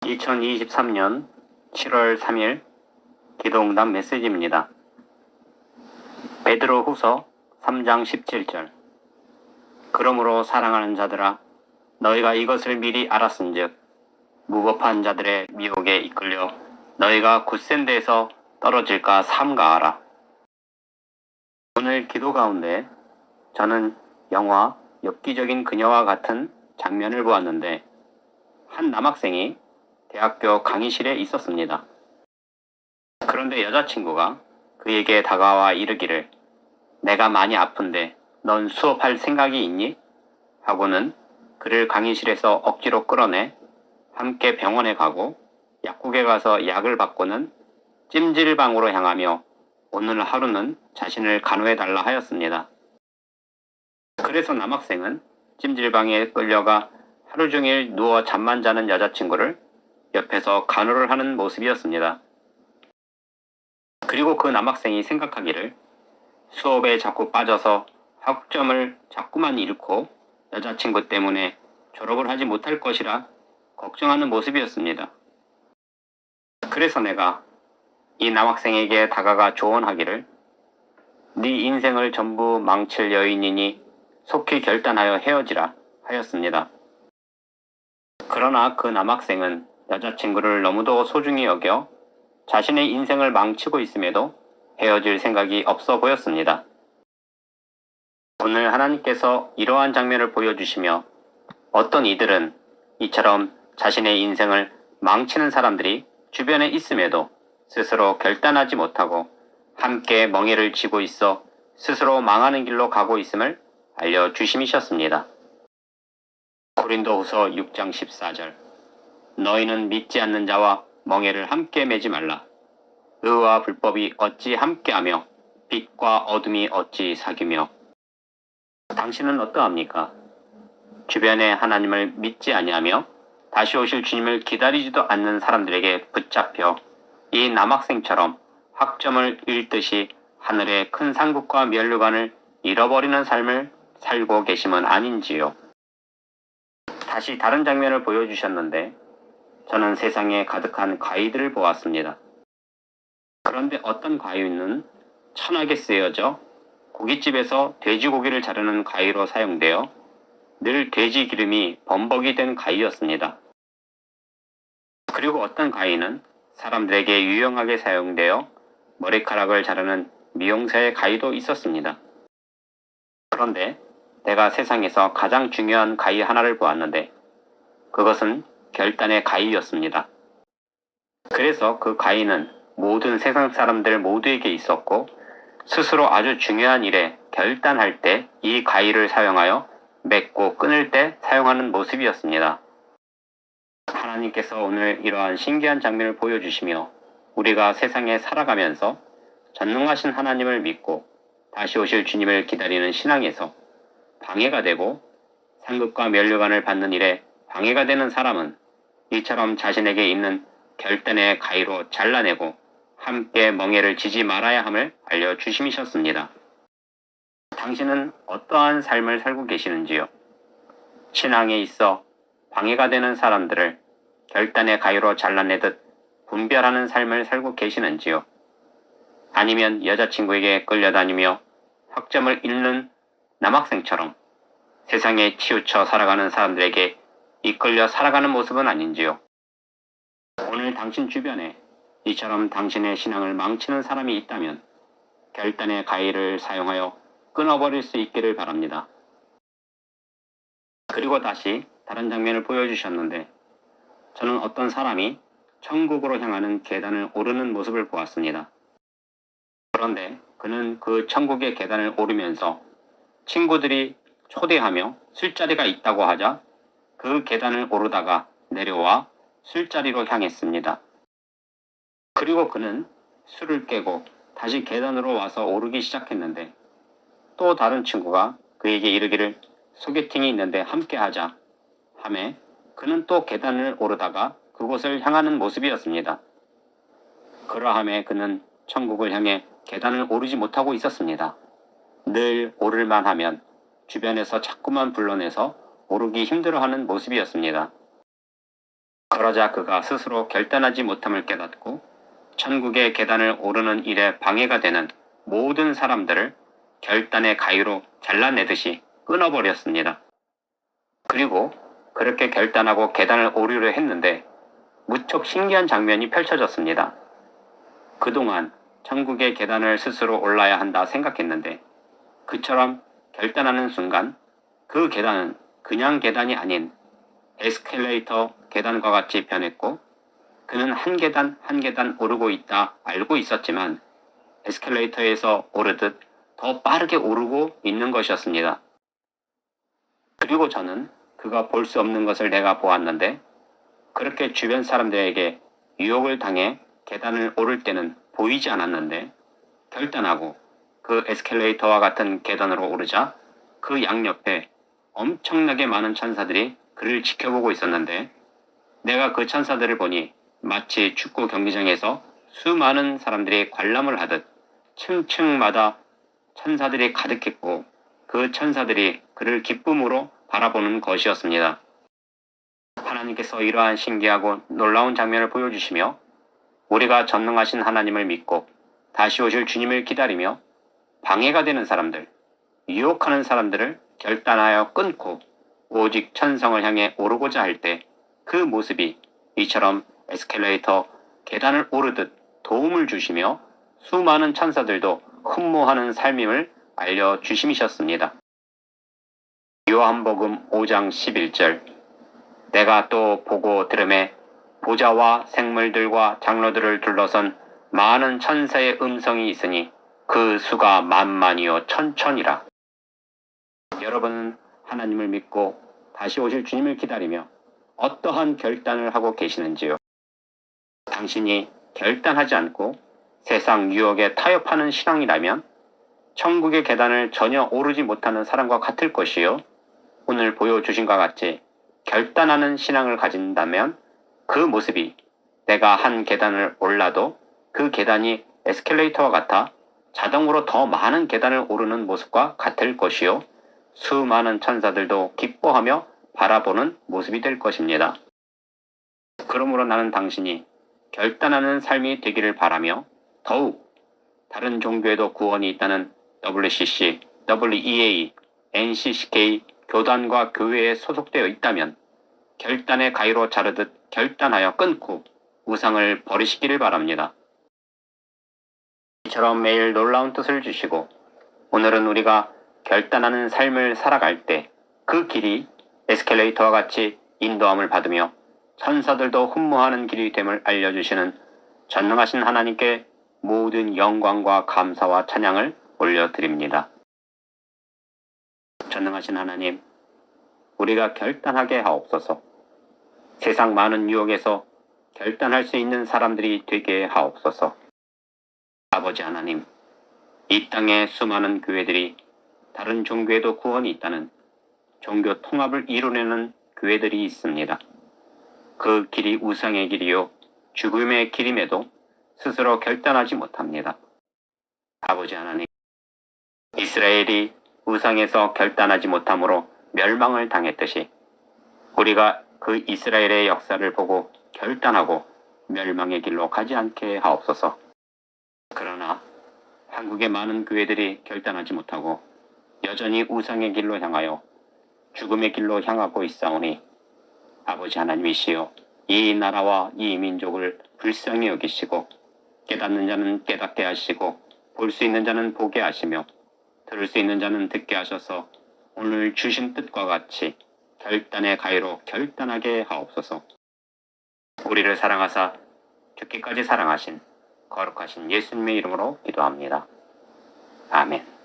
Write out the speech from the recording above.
2023년 7월 3일 기도응답 메시지입니다. 베드로 후서 3장 17절. 그러므로 사랑하는 자들아, 너희가 이것을 미리 알았은즉 무법한 자들의 미혹에 이끌려 너희가 굳센 데에서 떨어질까 삼가하라. 오늘 기도 가운데 저는 영화 엽기적인 그녀와 같은 장면을 보았는데, 한 남학생이 대학교 강의실에 있었습니다. 그런데 여자친구가 그에게 다가와 이르기를, 내가 많이 아픈데 넌 수업할 생각이 있니? 하고는 그를 강의실에서 억지로 끌어내 함께 병원에 가고 약국에 가서 약을 받고는 찜질방으로 향하며 오늘 하루는 자신을 간호해달라 하였습니다. 그래서 남학생은 찜질방에 끌려가 하루 종일 누워 잠만 자는 여자친구를 옆에서 간호를 하는 모습이었습니다. 그리고 그 남학생이 생각하기를, 수업에 자꾸 빠져서 학점을 자꾸만 잃고 여자친구 때문에 졸업을 하지 못할 것이라 걱정하는 모습이었습니다. 그래서 내가 이 남학생에게 다가가 조언하기를, 네 인생을 전부 망칠 여인이니 속히 결단하여 헤어지라 하였습니다. 그러나 그 남학생은 여자친구를 너무도 소중히 여겨 자신의 인생을 망치고 있음에도 헤어질 생각이 없어 보였습니다. 오늘 하나님께서 이러한 장면을 보여주시며, 어떤 이들은 이처럼 자신의 인생을 망치는 사람들이 주변에 있음에도 스스로 결단하지 못하고 함께 멍에를 쥐고 있어 스스로 망하는 길로 가고 있음을 알려주심이셨습니다. 고린도후서 6장 14절. 너희는 믿지 않는 자와 멍에를 함께 매지 말라. 의와 불법이 어찌 함께하며 빛과 어둠이 어찌 사귀며. 당신은 어떠합니까? 주변에 하나님을 믿지 아니하며 다시 오실 주님을 기다리지도 않는 사람들에게 붙잡혀 이 남학생처럼 학점을 잃듯이 하늘의 큰 상급과 면류관을 잃어버리는 삶을 살고 계심은 아닌지요. 다시 다른 장면을 보여주셨는데, 저는 세상에 가득한 가위들을 보았습니다. 그런데 어떤 가위는 천하게 쓰여져 고깃집에서 돼지고기를 자르는 가위로 사용되어 늘 돼지 기름이 범벅이 된 가위였습니다. 그리고 어떤 가위는 사람들에게 유용하게 사용되어 머리카락을 자르는 미용사의 가위도 있었습니다. 그런데 내가 세상에서 가장 중요한 가위 하나를 보았는데, 그것은 결단의 가위였습니다. 그래서 그 가위는 모든 세상 사람들 모두에게 있었고, 스스로 아주 중요한 일에 결단할 때 이 가위를 사용하여 맺고 끊을 때 사용하는 모습이었습니다. 하나님께서 오늘 이러한 신기한 장면을 보여주시며, 우리가 세상에 살아가면서 전능하신 하나님을 믿고 다시 오실 주님을 기다리는 신앙에서 방해가 되고 상급과 면류관을 받는 일에 방해가 되는 사람은 이처럼 자신에게 있는 결단의 가위로 잘라내고 함께 멍에를 지지 말아야 함을 알려주심이셨습니다. 당신은 어떠한 삶을 살고 계시는지요? 신앙에 있어 방해가 되는 사람들을 결단의 가위로 잘라내듯 분별하는 삶을 살고 계시는지요? 아니면 여자친구에게 끌려다니며 학점을 잃는 남학생처럼 세상에 치우쳐 살아가는 사람들에게 이끌려 살아가는 모습은 아닌지요? 오늘 당신 주변에 이처럼 당신의 신앙을 망치는 사람이 있다면 결단의 가위를 사용하여 끊어버릴 수 있기를 바랍니다. 그리고 다시 다른 장면을 보여주셨는데, 저는 어떤 사람이 천국으로 향하는 계단을 오르는 모습을 보았습니다. 그런데 그는 그 천국의 계단을 오르면서 친구들이 초대하며 술자리가 있다고 하자 그 계단을 오르다가 내려와 술자리로 향했습니다. 그리고 그는 술을 깨고 다시 계단으로 와서 오르기 시작했는데, 또 다른 친구가 그에게 이르기를, 소개팅이 있는데 함께 하자 하매 그는 또 계단을 오르다가 그곳을 향하는 모습이었습니다. 그러함에 그는 천국을 향해 계단을 오르지 못하고 있었습니다. 늘 오를만 하면 주변에서 자꾸만 불러내서 오르기 힘들어하는 모습이었습니다. 그러자 그가 스스로 결단하지 못함을 깨닫고 천국의 계단을 오르는 일에 방해가 되는 모든 사람들을 결단의 가위로 잘라내듯이 끊어버렸습니다. 그리고 그렇게 결단하고 계단을 오르려 했는데 무척 신기한 장면이 펼쳐졌습니다. 그동안 천국의 계단을 스스로 올라야 한다 생각했는데 그처럼 결단하는 순간 그 계단은 그냥 계단이 아닌 에스컬레이터 계단과 같이 변했고 그는 한 계단 한 계단 오르고 있다 알고 있었지만 에스컬레이터에서 오르듯 더 빠르게 오르고 있는 것이었습니다. 그리고 저는 그가 볼 수 없는 것을 내가 보았는데 그렇게 주변 사람들에게 유혹을 당해 계단을 오를 때는 보이지 않았는데 결단하고 그 에스컬레이터와 같은 계단으로 오르자 그 양옆에 엄청나게 많은 천사들이 그를 지켜보고 있었는데 내가 그 천사들을 보니 마치 축구 경기장에서 수많은 사람들이 관람을 하듯 층층마다 천사들이 가득했고 그 천사들이 그를 기쁨으로 바라보는 것이었습니다. 하나님께서 이러한 신기하고 놀라운 장면을 보여주시며 우리가 전능하신 하나님을 믿고 다시 오실 주님을 기다리며 방해가 되는 사람들, 유혹하는 사람들을 결단하여 끊고 오직 천성을 향해 오르고자 할 때 그 모습이 이처럼 에스컬레이터 계단을 오르듯 도움을 주시며 수많은 천사들도 흠모하는 삶임을 알려주심이셨습니다. 요한복음 5장 11절 내가 또 보고 들음에 보좌와 생물들과 장로들을 둘러선 많은 천사의 음성이 있으니 그 수가 만만이요 천천이라. 여러분은 하나님을 믿고 다시 오실 주님을 기다리며 어떠한 결단을 하고 계시는지요? 당신이 결단하지 않고 세상 유혹에 타협하는 신앙이라면 천국의 계단을 전혀 오르지 못하는 사람과 같을 것이요. 오늘 보여주신 것 같이 결단하는 신앙을 가진다면 그 모습이 내가 한 계단을 올라도 그 계단이 에스컬레이터와 같아 자동으로 더 많은 계단을 오르는 모습과 같을 것이요. 수많은 천사들도 기뻐하며 바라보는 모습이 될 것입니다. 그러므로 나는 당신이 결단하는 삶이 되기를 바라며 더욱 다른 종교에도 구원이 있다는 WCC, WEA, NCCK 교단과 교회에 소속되어 있다면 결단의 가위로 자르듯 결단하여 끊고 우상을 버리시기를 바랍니다. 이처럼 매일 놀라운 뜻을 주시고 오늘은 우리가 결단하는 삶을 살아갈 때 그 길이 에스컬레이터와 같이 인도함을 받으며 천사들도 흠모하는 길이 됨을 알려주시는 전능하신 하나님께 모든 영광과 감사와 찬양을 올려드립니다. 전능하신 하나님, 우리가 결단하게 하옵소서. 세상 많은 유혹에서 결단할 수 있는 사람들이 되게 하옵소서. 아버지 하나님, 이 땅의 수많은 교회들이 다른 종교에도 구원이 있다는 종교 통합을 이루려는 교회들이 있습니다. 그 길이 우상의 길이요 죽음의 길임에도 스스로 결단하지 못합니다. 아버지 하나님, 이스라엘이 우상에서 결단하지 못함으로 멸망을 당했듯이 우리가 그 이스라엘의 역사를 보고 결단하고 멸망의 길로 가지 않게 하옵소서. 그러나 한국의 많은 교회들이 결단하지 못하고 여전히 우상의 길로 향하여 죽음의 길로 향하고 있사오니 아버지 하나님이시여 이 나라와 이 민족을 불쌍히 여기시고 깨닫는 자는 깨닫게 하시고 볼 수 있는 자는 보게 하시며 들을 수 있는 자는 듣게 하셔서 오늘 주신 뜻과 같이 결단의 가위로 결단하게 하옵소서. 우리를 사랑하사 죽기까지 사랑하신 거룩하신 예수님의 이름으로 기도합니다. 아멘.